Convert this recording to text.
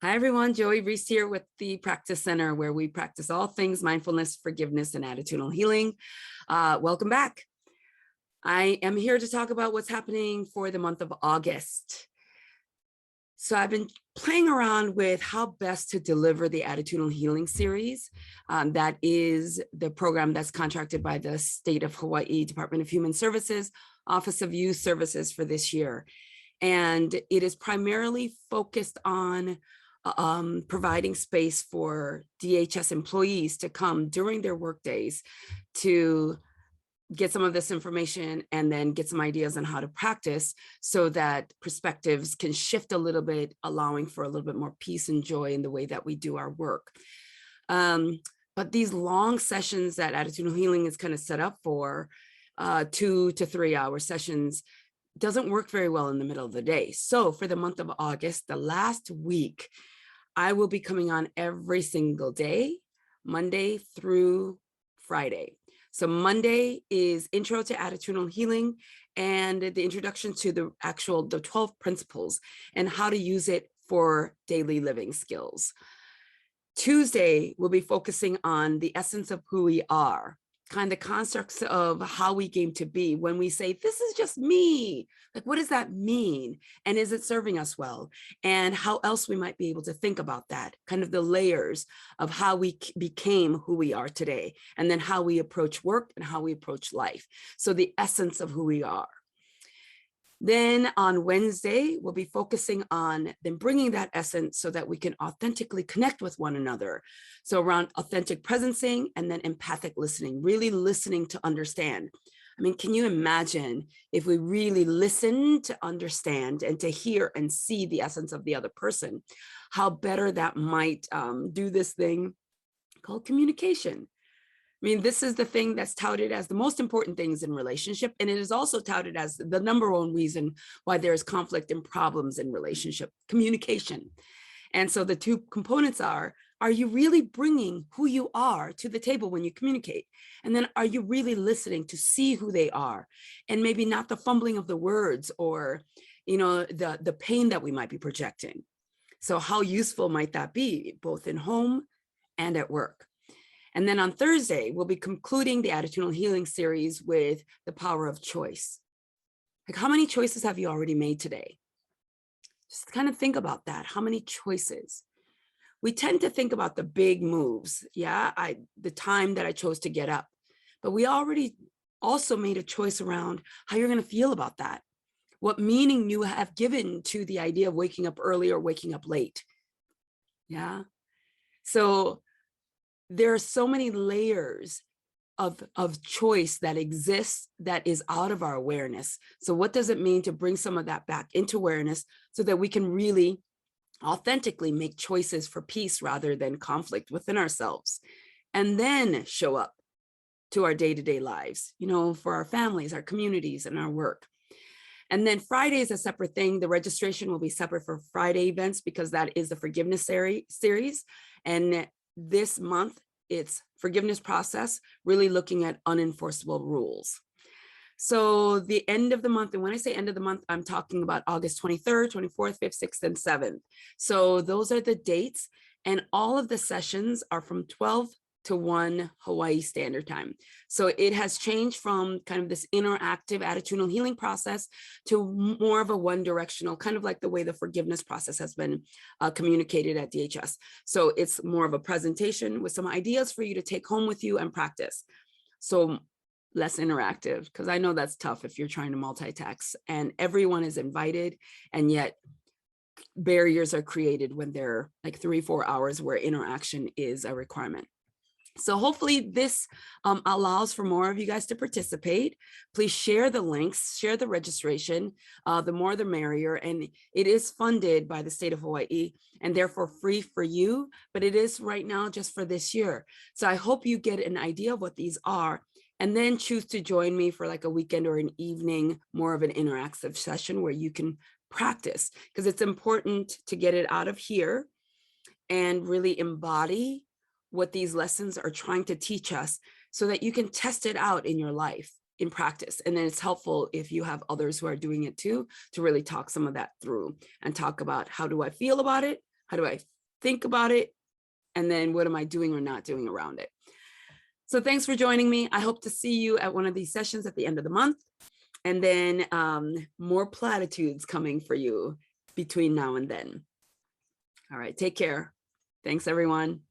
Hi, everyone. Joey Reese here with the Practice Center, where we practice all things mindfulness, forgiveness, and attitudinal healing. Welcome back. I am here to talk about what's happening for the month of August. So I've been playing around with how best to deliver the attitudinal healing series. That is the program that's contracted by the State of Hawaii Department of Human Services, Office of Youth Services for this year. And it is primarily focused on providing space for DHS employees to come during their work days to get some of this information and then get some ideas on how to practice so that perspectives can shift a little bit, allowing for a little bit more peace and joy in the way that we do our work. But these long sessions that attitudinal healing is kind of set up for, 2 to 3 hour sessions, doesn't work very well in the middle of the day. So for the month of August, the last week, I will be coming on every single day, Monday through Friday. So Monday is Intro to Attitudinal Healing and the introduction to the 12 principles and how to use it for daily living skills. Tuesday, we'll be focusing on the essence of who we are, kind of constructs of how we came to be. When we say, this is just me, like, what does that mean? And is it serving us well? And how else we might be able to think about that, kind of the layers of how we became who we are today, and then how we approach work and how we approach life. So the essence of who we are. Then on Wednesday, we'll be focusing on then bringing that essence so that we can authentically connect with one another. So around authentic presencing and then empathic listening, really listening to understand. I mean, can you imagine if we really listen to understand and to hear and see the essence of the other person, how better that might do this thing called communication. I mean, this is the thing that's touted as the most important things in relationship. And it is also touted as the number one reason why there is conflict and problems in relationship, communication. And so the two components are you really bringing who you are to the table when you communicate? And then are you really listening to see who they are? And maybe not the fumbling of the words or, the pain that we might be projecting. So how useful might that be, both in home and at work? And then on Thursday, we'll be concluding the attitudinal healing series with the power of choice. Like, how many choices have you already made today? Just kind of think about that. How many choices? We tend to think about the big moves. Yeah, the time that I chose to get up, but we already also made a choice around how you're going to feel about that. What meaning you have given to the idea of waking up early or waking up late. Yeah. So there are so many layers of choice that exists that is out of our awareness. So what does it mean to bring some of that back into awareness so that we can really authentically make choices for peace rather than conflict within ourselves, and then show up to our day-to-day lives, for our families, our communities, and our work. And then Friday is a separate thing. The registration will be separate for Friday events because that is the forgiveness series. And this month, it's forgiveness process, really looking at unenforceable rules. So the end of the month, and when I say end of the month, I'm talking about August 23rd, 24th, 5th, 6th, and 7th. So those are the dates, and all of the sessions are from 12 to 1 Hawaii Standard Time. So it has changed from kind of this interactive attitudinal healing process to more of a one-directional, kind of like the way the forgiveness process has been communicated at DHS. So it's more of a presentation with some ideas for you to take home with you and practice. So less interactive, because I know that's tough if you're trying to multitask, and everyone is invited, and yet barriers are created when they're like 3-4 hours where interaction is a requirement. So hopefully this allows for more of you guys to participate. Please share the links, share the registration, the more the merrier. And it is funded by the state of Hawaii and therefore free for you, but it is right now just for this year. So I hope you get an idea of what these are and then choose to join me for like a weekend or an evening, more of an interactive session where you can practice, because it's important to get it out of here and really embody what these lessons are trying to teach us so that you can test it out in your life in practice. And then it's helpful if you have others who are doing it too, to really talk some of that through and talk about, how do I feel about it? How do I think about it? And then what am I doing or not doing around it? So thanks for joining me. I hope to see you at one of these sessions at the end of the month. And then more platitudes coming for you between now and then. All right, take care. Thanks, everyone.